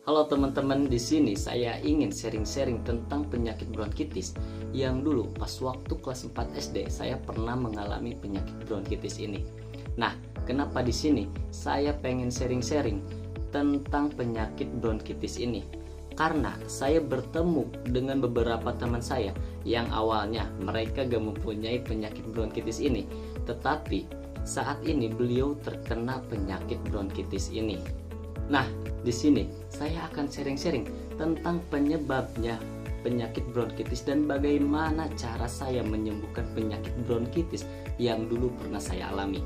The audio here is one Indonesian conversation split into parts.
Halo teman-teman, di sini saya ingin sharing-sharing tentang penyakit bronkitis yang dulu pas waktu kelas 4 SD saya pernah mengalami penyakit bronkitis ini. Nah, kenapa di sini saya pengen sharing-sharing tentang penyakit bronkitis ini? Karena saya bertemu dengan beberapa teman saya yang awalnya mereka gak mempunyai penyakit bronkitis ini, tetapi saat ini beliau terkena penyakit bronkitis ini. Nah, di sini saya akan sharing-sharing tentang penyebabnya penyakit bronkitis dan bagaimana cara saya menyembuhkan penyakit bronkitis yang dulu pernah saya alami.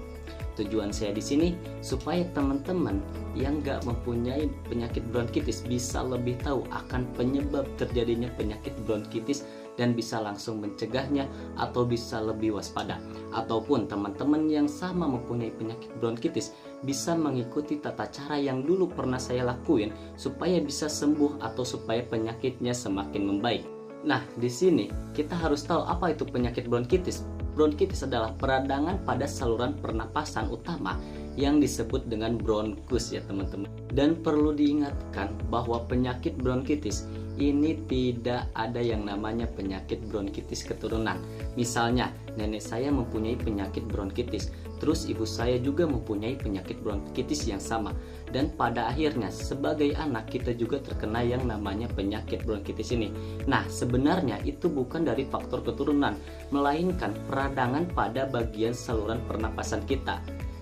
Tujuan saya di sini supaya teman-teman yang gak mempunyai penyakit bronkitis bisa lebih tahu akan penyebab terjadinya penyakit bronkitis dan bisa langsung mencegahnya atau bisa lebih waspada. Ataupun teman-teman yang sama mempunyai penyakit bronkitis bisa mengikuti tata cara yang dulu pernah saya lakuin supaya bisa sembuh atau supaya penyakitnya semakin membaik. Nah, di sini kita harus tahu apa itu penyakit bronkitis. Bronkitis adalah peradangan pada saluran pernapasan utama yang disebut dengan bronkus ya teman-teman. Dan perlu diingatkan bahwa penyakit bronkitis ini tidak ada yang namanya penyakit bronkitis keturunan. Misalnya, nenek saya mempunyai penyakit bronkitis, terus ibu saya juga mempunyai penyakit bronkitis yang sama. Dan pada akhirnya sebagai anak kita juga terkena yang namanya penyakit bronkitis ini. Nah, sebenarnya itu bukan dari faktor keturunan, melainkan peradangan pada bagian saluran pernapasan kita.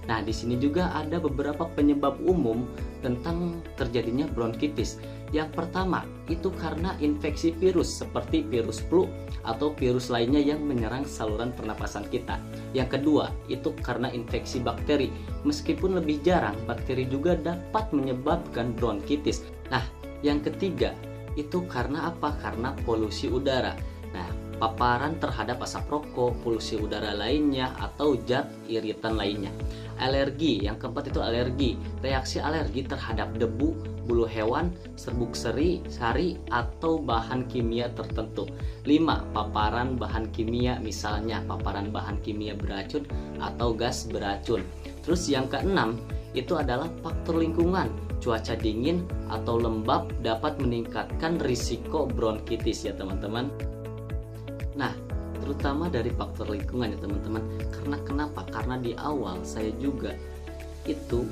Nah, di sini juga ada beberapa penyebab umum tentang terjadinya bronkitis. Yang pertama, itu karena infeksi virus seperti virus flu atau virus lainnya yang menyerang saluran pernapasan kita. Yang kedua, itu karena infeksi bakteri. Meskipun lebih jarang, bakteri juga dapat menyebabkan bronkitis. Nah, yang ketiga, itu karena apa? Karena polusi udara. Nah, paparan terhadap asap rokok, polusi udara lainnya, atau zat iritan lainnya. Alergi, yang keempat itu alergi. Reaksi alergi terhadap debu, bulu hewan, serbuk sari, atau bahan kimia tertentu. 5. Paparan bahan kimia, misalnya paparan bahan kimia beracun atau gas beracun. Terus yang keenam, itu adalah faktor lingkungan. Cuaca dingin atau lembab dapat meningkatkan risiko bronkitis ya teman-teman. Nah, terutama dari faktor lingkungan ya teman-teman. Karena kenapa? Karena di awal saya juga itu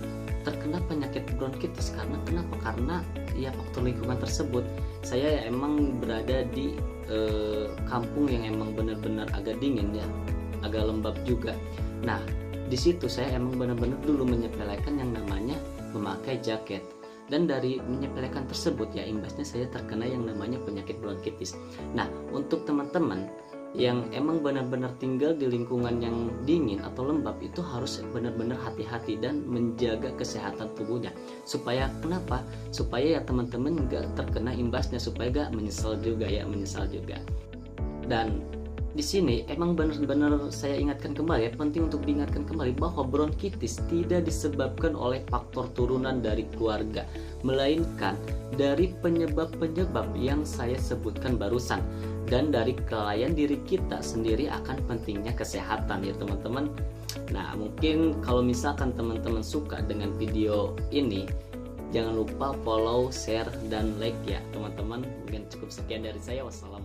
terkena penyakit bronkitis. Karena kenapa? Karena ya faktor lingkungan tersebut. Saya emang berada di kampung yang emang benar-benar agak dingin ya, agak lembab juga. Nah, di situ saya emang benar-benar dulu menyepelekan yang namanya memakai jaket. Dan dari menyepelekan tersebut ya imbasnya saya terkena yang namanya penyakit bronkitis. Nah, untuk teman-teman yang emang benar-benar tinggal di lingkungan yang dingin atau lembab itu harus benar-benar hati-hati dan menjaga kesehatan tubuhnya. Supaya kenapa? Supaya ya teman-teman nggak terkena imbasnya, supaya nggak menyesal juga. Dan di sini emang benar-benar saya ingatkan kembali ya, penting untuk diingatkan kembali bahwa bronkitis tidak disebabkan oleh faktor turunan dari keluarga, melainkan dari penyebab-penyebab yang saya sebutkan barusan dan dari kelalaian diri kita sendiri akan pentingnya kesehatan ya teman-teman. Nah, mungkin kalau misalkan teman-teman suka dengan video ini, jangan lupa follow, share, dan like ya teman-teman. Mungkin cukup sekian dari saya. Wassalamualaikum.